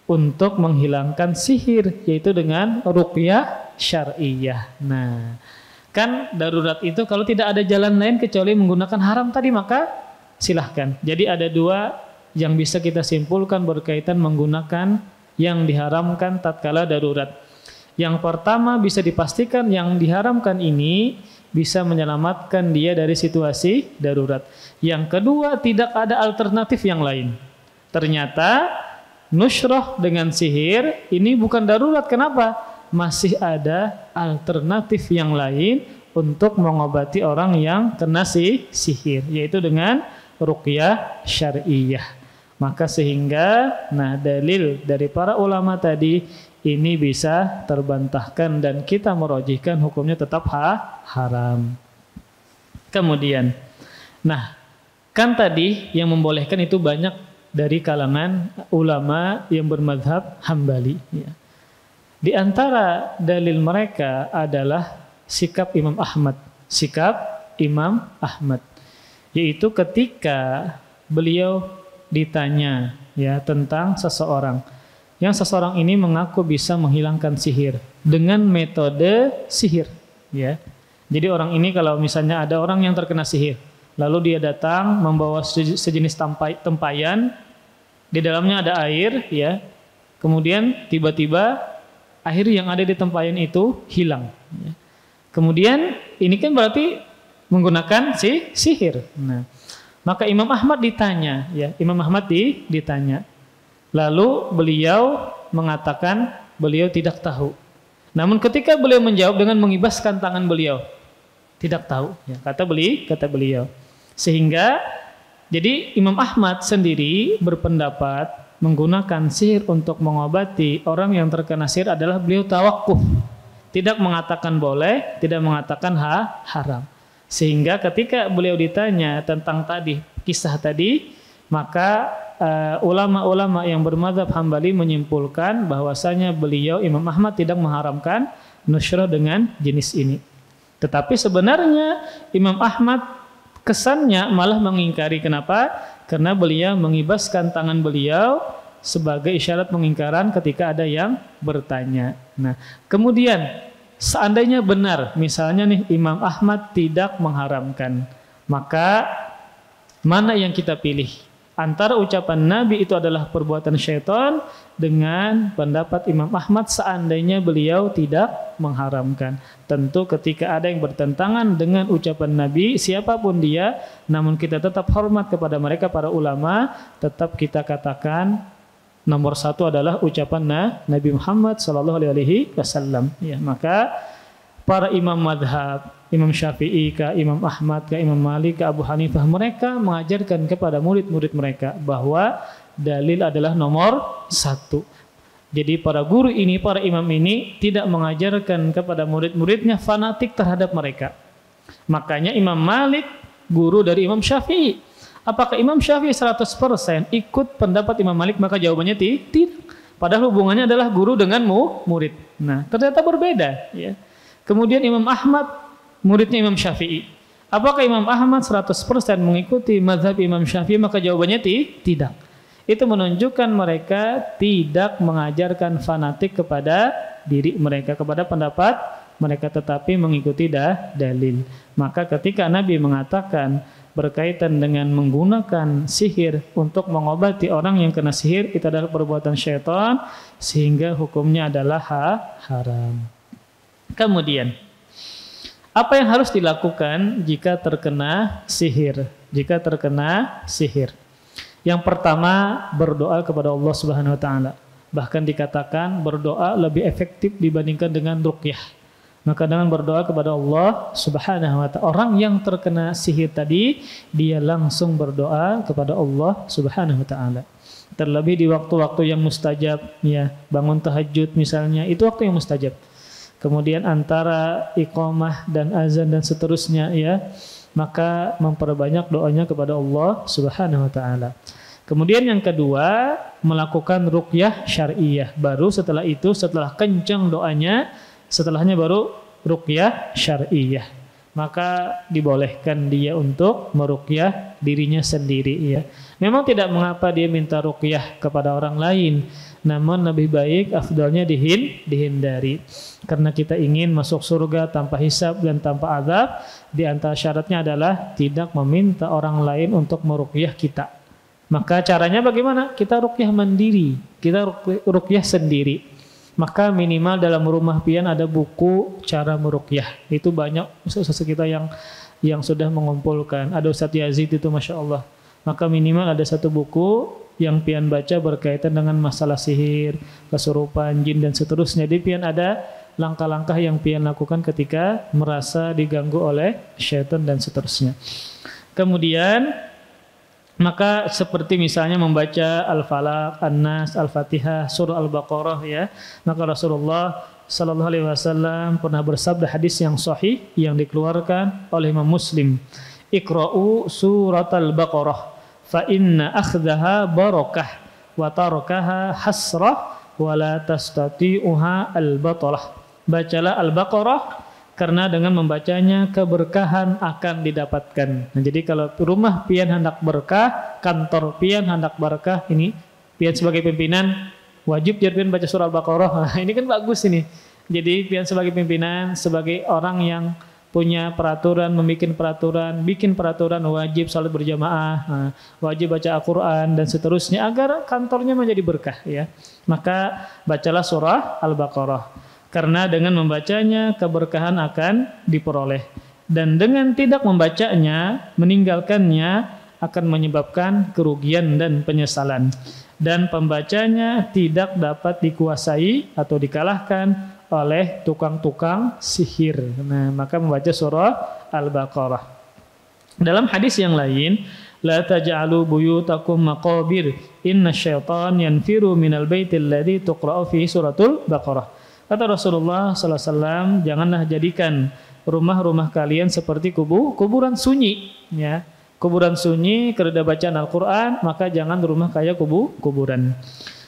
untuk menghilangkan sihir, yaitu dengan ruqyah syar'iyah. Nah, kan darurat itu kalau tidak ada jalan lain kecuali menggunakan haram tadi, maka silahkan. Jadi ada dua yang bisa kita simpulkan berkaitan menggunakan yang diharamkan tatkala darurat. Yang pertama bisa dipastikan yang diharamkan ini bisa menyelamatkan dia dari situasi darurat. Yang kedua tidak ada alternatif yang lain. Ternyata nusyrah dengan sihir ini bukan darurat. Kenapa? Masih ada alternatif yang lain untuk mengobati orang yang kena sihir, yaitu dengan ruqyah syar'iyah. Maka sehingga dalil dari para ulama tadi ini bisa terbantahkan dan kita merojihkan hukumnya tetap haram. Kemudian, kan tadi yang membolehkan itu banyak dari kalangan ulama yang bermadzhab Hambali. Ya. Di antara dalil mereka adalah sikap Imam Ahmad, yaitu ketika beliau ditanya ya tentang seseorang. Yang seseorang ini mengaku bisa menghilangkan sihir dengan metode sihir, ya. Jadi orang ini kalau misalnya ada orang yang terkena sihir, lalu dia datang membawa sejenis tempayan, di dalamnya ada air, ya. Kemudian tiba-tiba air yang ada di tempayan itu hilang. Ya. Kemudian ini kan berarti menggunakan sihir. Nah, maka Imam Ahmad ditanya, ya. Imam Ahmad ditanya. Lalu beliau mengatakan beliau tidak tahu. Namun ketika beliau menjawab dengan mengibaskan tangan beliau, tidak tahu. Ya, kata beliau. Sehingga jadi Imam Ahmad sendiri berpendapat menggunakan sihir untuk mengobati orang yang terkena sihir adalah beliau tawakuf. Tidak mengatakan boleh, tidak mengatakan haram. Sehingga ketika beliau ditanya tentang kisah tadi, maka ulama-ulama yang bermadzhab Hambali menyimpulkan bahwasanya beliau Imam Ahmad tidak mengharamkan nusyrah dengan jenis ini. Tetapi sebenarnya Imam Ahmad kesannya malah mengingkari. Kenapa? Karena beliau mengibaskan tangan beliau sebagai isyarat pengingkaran ketika ada yang bertanya. Nah, kemudian seandainya benar misalnya nih Imam Ahmad tidak mengharamkan, maka mana yang kita pilih? Antara ucapan Nabi itu adalah perbuatan syaitan dengan pendapat Imam Ahmad seandainya beliau tidak mengharamkan. Tentu ketika ada yang bertentangan dengan ucapan Nabi, siapapun dia, namun kita tetap hormat kepada mereka para ulama, tetap kita katakan nomor satu adalah ucapan Nabi Muhammad SAW. Ya, maka para imam madhab, Imam Syafi'i, Imam Ahmad, Imam Malik, Abu Hanifah, mereka mengajarkan kepada murid-murid mereka bahwa dalil adalah nomor satu. Jadi para guru ini, para imam ini tidak mengajarkan kepada murid-muridnya fanatik terhadap mereka. Makanya Imam Malik guru dari Imam Syafi'i. Apakah Imam Syafi'i 100% ikut pendapat Imam Malik? Maka jawabannya tidak. Padahal hubungannya adalah guru dengan murid. Nah, ternyata berbeda, ya. Kemudian Imam Ahmad, muridnya Imam Syafi'i. Apakah Imam Ahmad 100% mengikuti mazhab Imam Syafi'i? Maka jawabannya tidak. Itu menunjukkan mereka tidak mengajarkan fanatik kepada diri mereka, kepada pendapat mereka, tetapi mengikuti dalil. Maka ketika Nabi mengatakan berkaitan dengan menggunakan sihir untuk mengobati orang yang kena sihir, itu adalah perbuatan syaitan, sehingga hukumnya adalah haram. Kemudian, apa yang harus dilakukan jika terkena sihir? Yang pertama, berdoa kepada Allah Subhanahu wa taala. Bahkan dikatakan berdoa lebih efektif dibandingkan dengan ruqyah. Maka dengan berdoa kepada Allah Subhanahu wa ta'ala, orang yang terkena sihir tadi, dia langsung berdoa kepada Allah Subhanahu wa ta'ala. Terlebih di waktu-waktu yang mustajab, ya, bangun tahajud misalnya, itu waktu yang mustajab. Kemudian antara iqamah dan azan dan seterusnya, ya, maka memperbanyak doanya kepada Allah Subhanahu wa ta'ala. Kemudian yang kedua, melakukan ruqyah syar'iyah. Baru setelah itu, setelah kencang doanya, setelahnya baru ruqyah syar'iyah. Maka dibolehkan dia untuk meruqyah dirinya sendiri, ya. Memang tidak mengapa dia minta ruqyah kepada orang lain, namun lebih baik afdalnya dihindari. Karena kita ingin masuk surga tanpa hisab dan tanpa azab, di antara syaratnya adalah tidak meminta orang lain untuk meruqyah kita. Maka caranya bagaimana? Kita ruqyah mandiri, kita ruqyah sendiri. Maka minimal dalam rumah pian ada buku cara meruqyah. Itu banyak ustaz kita yang sudah mengumpulkan. Ada Ustaz Yazid itu Masya Allah. Maka minimal ada satu buku yang pian baca berkaitan dengan masalah sihir, kesurupan, jin dan seterusnya. Jadi pian ada langkah-langkah yang pian lakukan ketika merasa diganggu oleh syaitan dan seterusnya. Kemudian maka seperti misalnya membaca Al-Falaq, An-Nas, Al-Fatihah, Surah Al-Baqarah, ya. Maka Rasulullah sallallahu alaihi wasallam pernah bersabda, hadis yang sahih yang dikeluarkan oleh Imam Muslim, "Iqra'u surat Al-Baqarah fa inna akhdaha barakah wa tarakaha hasrah wa la tastati'uha al-batalah." Bacalah Al-Baqarah karena dengan membacanya keberkahan akan didapatkan. Nah, jadi kalau rumah pian hendak berkah, kantor pian hendak berkah, ini pian sebagai pimpinan wajib jadi pian baca surah Al-Baqarah. Nah, ini kan bagus ini. Jadi pian sebagai pimpinan, sebagai orang yang punya peraturan, bikin peraturan wajib salat berjamaah, wajib baca Al-Quran dan seterusnya agar kantornya menjadi berkah, ya. Maka bacalah surah Al-Baqarah. Karena dengan membacanya keberkahan akan diperoleh. Dan dengan tidak membacanya, meninggalkannya akan menyebabkan kerugian dan penyesalan. Dan pembacanya tidak dapat dikuasai atau dikalahkan oleh tukang-tukang sihir. Nah, maka membaca surah Al-Baqarah. Dalam hadis yang lain, la taj'alu buyutakum maqabir inna syaitan yanfiru minal baitil ladzi tuqra'u fihi suratul Baqarah. Kata Rasulullah sallallahu alaihi wasallam, janganlah jadikan rumah-rumah kalian seperti kuburan sunyi, ya. Kuburan sunyi kerana bacaan Al-Qur'an, maka jangan rumah kayak kuburan.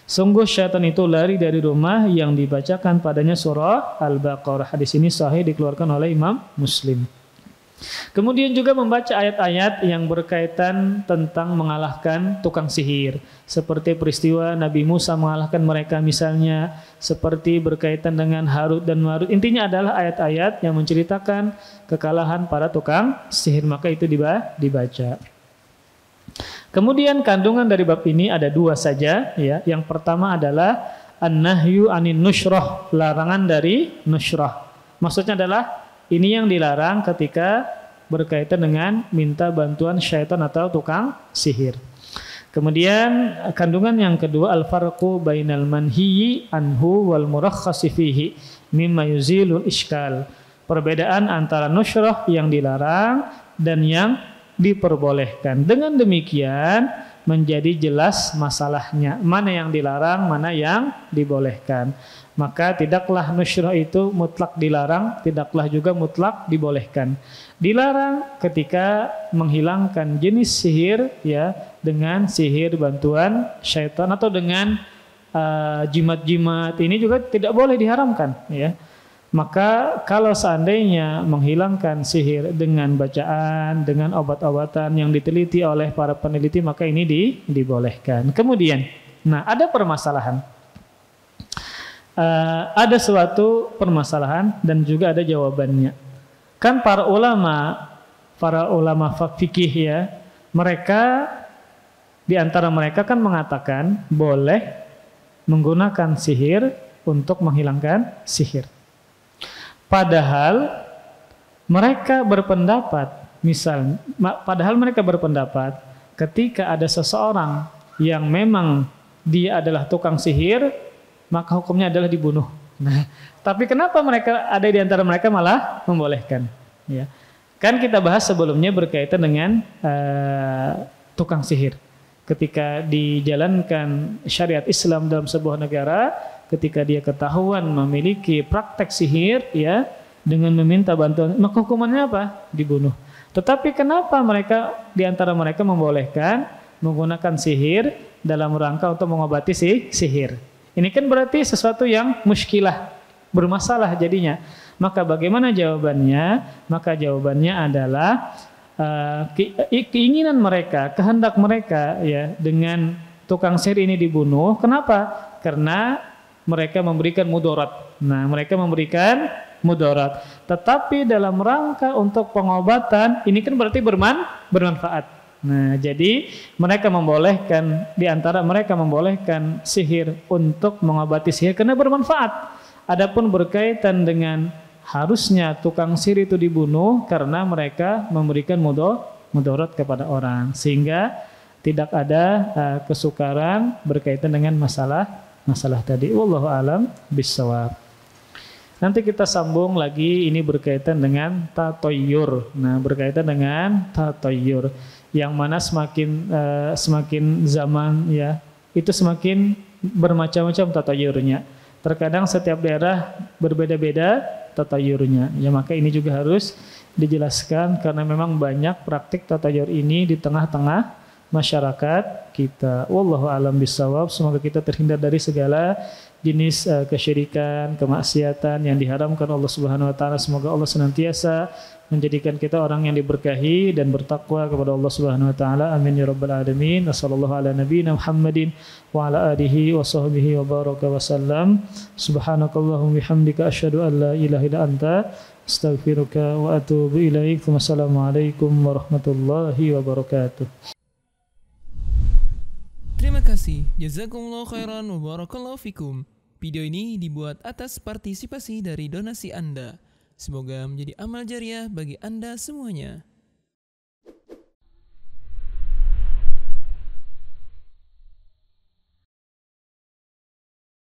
Sungguh syaitan itu lari dari rumah yang dibacakan padanya surah Al-Baqarah. Hadis ini sahih dikeluarkan oleh Imam Muslim. Kemudian juga membaca ayat-ayat yang berkaitan tentang mengalahkan tukang sihir. Seperti peristiwa Nabi Musa mengalahkan mereka misalnya. Seperti berkaitan dengan Harut dan Marut. Intinya adalah ayat-ayat yang menceritakan kekalahan para tukang sihir. Maka itu dibaca. Kemudian kandungan dari bab ini ada dua saja, ya. Yang pertama adalah an-nahyu anin nushrah, larangan dari nushrah. Maksudnya adalah ini yang dilarang ketika berkaitan dengan minta bantuan syaitan atau tukang sihir. Kemudian kandungan yang kedua, al-farqu bainal manhiyi anhu wal murakhkhasi fihi mimma yuzilul iskal. Perbedaan antara nushrah yang dilarang dan yang diperbolehkan. Dengan demikian menjadi jelas masalahnya, mana yang dilarang, mana yang dibolehkan. Maka tidaklah nusyrah itu mutlak dilarang, tidaklah juga mutlak dibolehkan. Dilarang ketika menghilangkan jenis sihir, ya, dengan sihir bantuan syaitan atau dengan jimat-jimat, ini juga tidak boleh diharamkan, ya. Maka kalau seandainya menghilangkan sihir dengan bacaan, dengan obat-obatan yang diteliti oleh para peneliti, maka ini dibolehkan. Kemudian, nah, ada permasalahan. Ada suatu permasalahan dan juga ada jawabannya. Kan para ulama fikih, ya, mereka di antara mereka kan mengatakan boleh menggunakan sihir untuk menghilangkan sihir. Padahal mereka berpendapat ketika ada seseorang yang memang dia adalah tukang sihir, maka hukumnya adalah dibunuh. Nah, tapi kenapa mereka ada di antara mereka malah membolehkan? Ya, kan kita bahas sebelumnya berkaitan dengan tukang sihir. Ketika dijalankan syariat Islam dalam sebuah negara, ketika dia ketahuan memiliki praktek sihir, ya, dengan meminta bantuan, maka hukumannya apa? Dibunuh. Tetapi kenapa mereka di antara mereka membolehkan menggunakan sihir dalam rangka untuk mengobati sihir? Ini kan berarti sesuatu yang muskilah, bermasalah jadinya. Maka bagaimana jawabannya? Maka jawabannya adalah keinginan mereka, kehendak mereka, ya, dengan tukang sihir ini dibunuh. Kenapa? Karena mereka memberikan mudarat. Nah, mereka memberikan mudarat. Tetapi dalam rangka untuk pengobatan, ini kan berarti bermanfaat. Nah, jadi mereka membolehkan, di antara mereka membolehkan sihir untuk mengobati sihir karena bermanfaat. Adapun berkaitan dengan harusnya tukang sihir itu dibunuh karena mereka memberikan mudarat kepada orang, sehingga tidak ada kesukaran berkaitan dengan masalah tadi. Wallahu alam bissawab. Nanti kita sambung lagi, ini berkaitan dengan tatayyur. Nah, berkaitan dengan tatayyur, yang mana semakin zaman, ya, itu semakin bermacam-macam tatayyurnya. Terkadang setiap daerah berbeda-beda tatayyurnya. Ya, maka ini juga harus dijelaskan karena memang banyak praktik tatayyur ini di tengah-tengah masyarakat kita. Wallahu alam bissawab. Semoga kita terhindar dari segala jenis kesyirikan, kemaksiatan yang diharamkan Allah Subhanahu wa taala. Semoga Allah senantiasa menjadikan kita orang yang diberkahi dan bertakwa kepada Allah Subhanahu wa taala. Amin ya rabbal alamin. Wassallallahu ala nabiyyina Muhammadin wa ala alihi wa sahbihi wa baraka wa sallam. Subhanakallahumma bihamdika asyhadu an la ilaha illa anta astaghfiruka wa atubu ilaik. Wassalamualaikum warahmatullahi wabarakatuh. Terima kasih. Jazakumullah khairan wa barakallahu fikum. Video ini dibuat atas partisipasi dari donasi Anda. Semoga menjadi amal jariah bagi Anda semuanya.